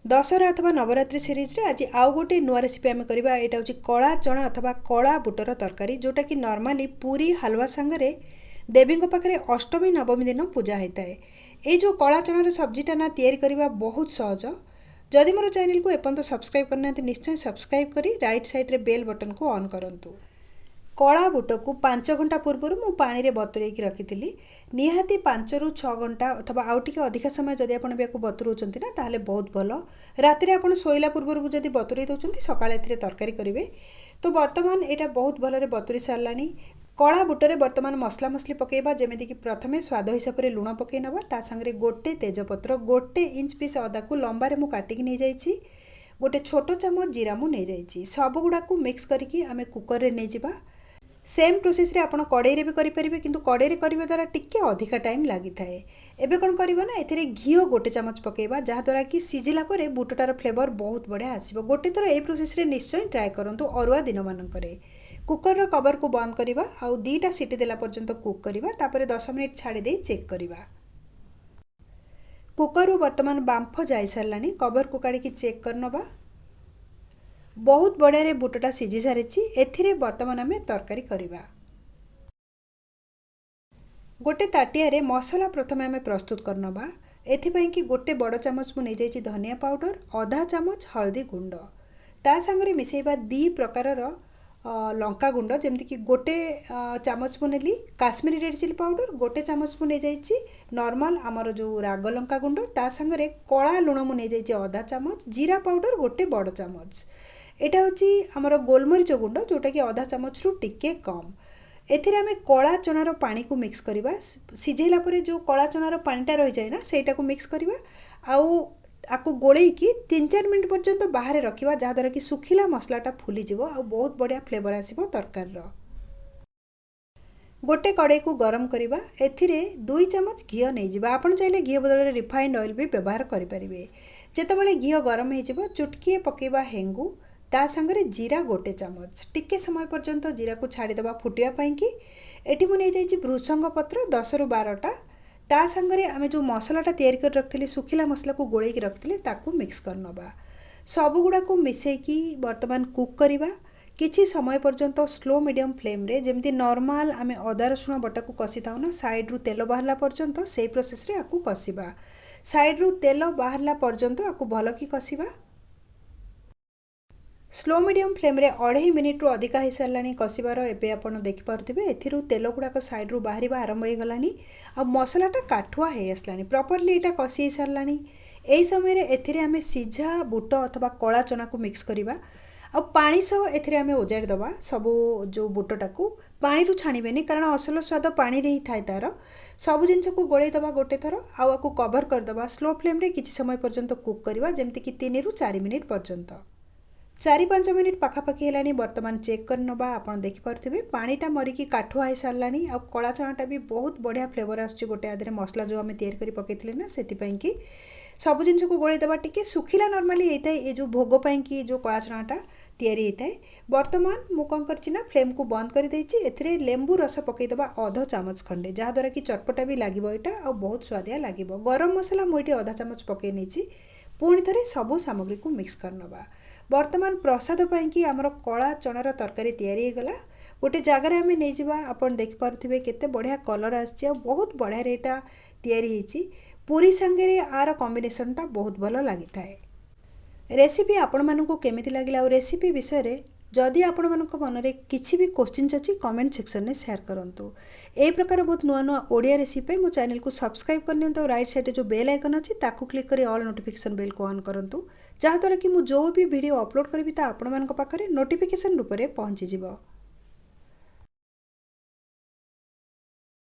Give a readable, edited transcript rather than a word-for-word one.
दशहरा अथवा नवरात्रि सीरीज रे आज आउ गोटे नुआ रेसिपी आम करवा। यहाँ हूँ कला चना अथवा कला बुटर तरकारी, जोटा कि नॉर्मली पूरी हलवा सांगरे देवी पाखे अष्टमी नवमी दिन पूजा होता है। ये जो कला चनार सब्जीटा ना तैयारी करवा बहुत सहज। जदि मोर चैनल को एपर्यंत सब्सक्राइब करना निश्चय सब्सक्राइब करी राइट साइड रे बेल बटन को ऑन करंतु। कला बुट को 5 घंटा पूर्व मु पानी रे बतुरेकी रखी। निहाती 5 ରୁ 6 घंटा अथवा आउ टिके अधिक समय जदि आपण बेको बतुरउचंती ना ताहले बहुत भल। राति रे आपण सोइला पूर्व जदि बतुरई दउचंती सकाळे एथिरे तरकारी करिवे। तो वर्तमान एटा बहुत भल रे बतुरी सारलानी। कला बुटरे वर्तमान मसला मसली पकेबा, जेमिति कि प्रथमे स्वाद हिसाब रे लुण पकई नबा, ता संगे गोटे तेजपत्र, 1 इंच पीस अदा को लंबा रे मु काटिकी नै जाईची, गोटे छोटो चमच जीरा मु नै जाईची। सब गुडा को मिक्स करिकी आमे कुकर रे नै जिबा। सेम प्रोसेस रे आपण कड़ाई रे भी करि परिबे, किंतु कड़ाई रे करिबे द्वारा टिके अधिका टाइम लागि थाए। एबे कोन करबा ना, एथिरे घिओ 1 चमच पकेबा, जहा द्वारा कि सिजिला परे बुटटार फ्लेवर बहुत बढ़िया आसीबो। गोटे थर ए प्रोसेस रे निश्चय ट्राई करंतु अरुआ दिन मानकरे। कुकर रो कवर को बंद करिबा, आउ 2टा सीटी देला पर्यंत कुक करिबा, तापरे 10 मिनिट छाड़ी दे चेक करिबा। कुकर रो वर्तमान बांफ जाई सारलानी, कवर को काढी कि चेक करनबा। बहुत बढ़िया रे बुटटा सिझी सारिछि। एथिरे वर्तमान आमे तरकारी करिबा। गोटे ताटिया रे मसला प्रथमे आमे प्रस्तुत करनबा। एथिपई कि गोटे बड़ चामच मु नै जाइछि धनिया पाउडर, आधा चामच हल्दी गुंड, ता संगे मिसेइबा 2 प्रकारर लंका गुंड, जेमति कि गोटे चामच मु नेली काश्मीरी रेड चिली पाउडर, गोटे चामच मु नै जाइछि नॉर्मल आमर जो राग लंका गुंड, ता संगे कला लुण मु नै जाइछि आधा चामच, जीरा पाउडर गोटे बड़ चामच। एटा होची हमर गोलमरीच गुंड, जोटा कि आधा चामच रु टिके कम। एथिरे आमे कला चनार पानी को मिक्स करिबा। सिझेला परे जो कला चनार पानीटा रहि जाय ना, सेटा को मिक्स करिबा, आउ आकु गोळेई कि 3-4 मिनिट पर्यंत बाहर रखिबा, जहा द्वारा कि सुखिला मसलाटा फुली जिवो आ बहुत बढ़िया फ्लेवर आसीबो तरकार रो। गोटे कड़ाई को गरम करिबा, एथिरे 2 चमच घिओ नै जिबा। आपण चाहिले घिओ बदल रे रिफाइंड ऑयल भी व्यवहार करि परिबे। जेतेबेले घिओ गरम हे जिवो, चुटकीए पकेबा हेंगु, ता संगे जीरा 1 चमच, टिके समय पर्यंत जीरा को छाड़ी दबा फुटिया पई कि। एठी मु नै जाइछि भृषंग पत्र 10 ରୁ 12टा, ता संगे आमे जो मसलाटा तैयारी कर रखथिले सुखिला मसला को गोळेई कि रखथिले ताकू मिक्स करनबा। सब गुडा को मिसेई कि वर्तमान कुक करिबा किछि समय पर्यंत स्लो मीडियम फ्लेम रे। जेमति नॉर्मल आमे अदा रसुण बटा को कसी थाउ ना, साइड रु तेल बाहरला पर्यंत सेही प्रोसेस रे आकू कसिबा। साइड रु तेल बाहरला पर्यंत आकू भल कि कसिबा। स्लो मीडियम फ्लेम रे 2.5 मिनिट रु अधिका हो सारानी कसिबार। एबे आपण देखि पारुथिबे एथिरु तेल गुडाक साइड रु बाहरिबा आरंभ हो गलानी, आ मसलाटा काठुआ हो आसलानी, प्रॉपर्ली एटा कसी हो सारानी। एई समय रे एथिरे आमे सिझा बुट अथवा कला चना को मिक्स करिबा, आ पानी सह एथिरे आमे ओजाडी दबा। सब जो बुटटा को पानी रु छाणीबेनी, कारण असल स्वाद पानी रे ही थाए तार। सब जिंस को गोळेई दबा गोटे थर, आ आकु कवर कर दबा। स्लो फ्लेम रे किछि समय पर्यंत कुक करिबा, जेमति कि 3 ରୁ 4 मिनिट पर्यंत। 4-5 मिनिट पाखापाखि हेलानी। वर्तमान चेक कर नबा। आपण देखि पारुथिबे पानीटा मरिकी काठुआ हो सारलानी, आ कला चनाटा भी बहुत बढ़िया फ्लेवर आसछि। गोटे आधरे मसला जो आमे तैयार करी पकेइथिले ना, सेति पई कि सब जिंस को गोळेई दबा। टिके सुखिला नॉर्मली हेइताय ए जो भोग पई कि जो कला चनाटा तैयारी हेइताय। वर्तमान मु कोन करछि ना, फ्लेम को बंद करि दैछि। एथिरे लेंबू रस पकेइ दबा आधा चामच खंडे, जहा द्वारा कि चटपटा भी लागिबो एटा, आ बहुत स्वादिया लागिबो। गरम मसला मु एठी आधा चामच पकेइ नेछि। पुणी थरे सब सामग्री को मिक्स करनबा। वर्तमान प्रसाद पई कि हमर कला चनार तरकारी तैयारी हे गला। गोटे जगह रे आमे नै जिबा। आपण देखि पारुथिबे केते बढ़िया कलर आछि, आ बहुत बढ़िया रे एटा तैयारी हेछि। पूरी संगे रे आर कॉम्बिनेशनटा बहुत भलो लागि थाए। रेसिपी आपण मानकु केमिति लागिला, और रेसिपी विषय रे जदि आपण मानक मन रे किछि भी क्वेश्चन अछि कमेंट सेक्शन में शेयर करंतु। एई प्रकार बहुत नुआ नुआ ओडिया रेसिपी मो चैनल को सब्सक्राइब करनियंतु। राइट साइड जो बेल आइकन अछि ताकू क्लिक करी ऑल नोटिफिकेशन बेल को ऑन करंतु, जहा द्वारा कि मु जो भी वीडियो अपलोड करबी ता आपण मानक पाखरे नोटिफिकेशन रूप रे पहुंची जिवो।